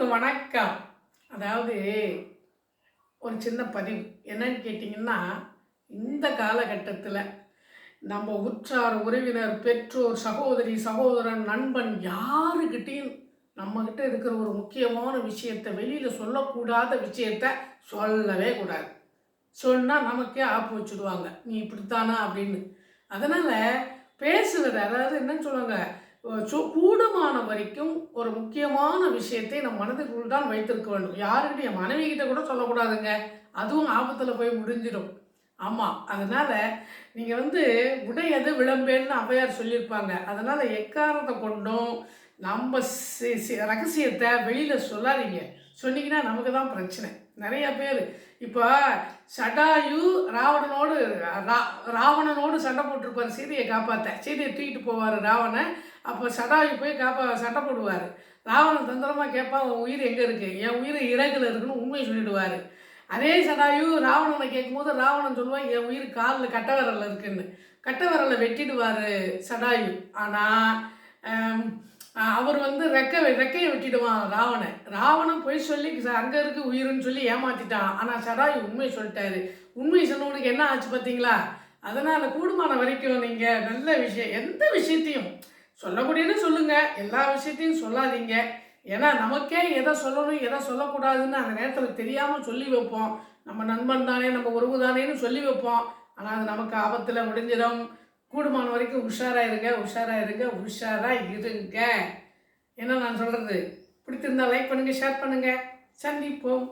எல்லோருக்கும் வணக்கம். அதாவது ஒரு சின்ன பதிவு என்னன்னு கேட்டிங்கன்னா, இந்த காலகட்டத்தில் நம்ம உற்றார், உறவினர், பெற்றோர், சகோதரி, சகோதரன், நண்பன் யாருக்கிட்டேயும் நம்மக்கிட்ட இருக்கிற ஒரு முக்கியமான விஷயத்தை வெளியில் சொல்லக்கூடாத விஷயத்த சொல்லவே கூடாது. சொன்னால் நமக்கே ஆப்பு வச்சுடுவாங்க, நீ இப்படித்தானா அப்படின்னு. அதனால் பேசுவது, அதாவது என்னன்னு சொல்லுவாங்க, கூடுமான வரைக்கும் ஒரு முக்கியமான விஷயத்தை நம் மனதுக்குள் தான் வைத்திருக்க வேண்டும். யாருக்கிட்ட, என் மனைவி கிட்ட கூட சொல்லக்கூடாதுங்க, அதுவும் ஆபத்தில் போய் முடிஞ்சிடும். ஆமாம், அதனால் நீங்கள் உடையது விளம்பேன்னு ஔவையார் சொல்லியிருப்பாங்க. அதனால் எக்காரணத்தை கொண்டும் நம்ம ரகசியத்தை வெளியில் சொல்லாதீங்க. சொன்னீங்கன்னா நமக்கு தான் பிரச்சனை. நிறைய பேர் இப்போ சடாயு ராவணனோடு சண்டை போட்டிருப்பார் சீதையை காப்பாற்ற. சீதையை தூக்கிட்டு போவார் ராவணன். அப்போ சடாயு போய் சண்டை போடுவார். ராவணன் தந்திரமாக கேட்பான், உன் உயிர் எங்கே இருக்குது, என் உயிர் இறகுல இருக்குன்னு உண்மையை சொல்லிடுவார். அதே சடாயு ராவணனை கேட்கும்போது ராவணன் சொல்லுவான், என் உயிர் காலில் கட்ட விரலில் இருக்குன்னு. கட்ட விரலை வெட்டிடுவார் சடாயு. ஆனால் அவர் ரெக்கையை வெட்டிடுவான் ராவணன். ராவணன் போய் சொல்லி அங்கே இருக்குது உயிர்னு சொல்லி ஏமாற்றிட்டான். ஆனால் சடாயு உண்மையை சொல்லிட்டாரு. உண்மையை சொன்னவனுக்கு என்ன ஆச்சு பார்த்தீங்களா? அதனால் கூடுமான வரைக்கும் நீங்கள் நல்ல விஷயம், எந்த விஷயத்தையும் சொல்லக்கூடியது சொல்லுங்கள், எல்லா விஷயத்தையும் சொல்லாதீங்க. ஏன்னா நமக்கே எதை சொல்லணும் எதை சொல்லக்கூடாதுன்னு அந்த நேரத்தில் தெரியாமல் சொல்லி வைப்போம். நம்ம நண்பன் தானே, நம்ம உறவு தானேன்னு சொல்லி வைப்போம். ஆனால் அது நமக்கு ஆபத்தில் முடிஞ்சிடும். கூடுமான வரைக்கும் உஷாராக இருங்க. என்ன நான் சொல்கிறது? பிடித்திருந்தால் லைக் பண்ணுங்கள், ஷேர் பண்ணுங்கள். சந்திப்போம்.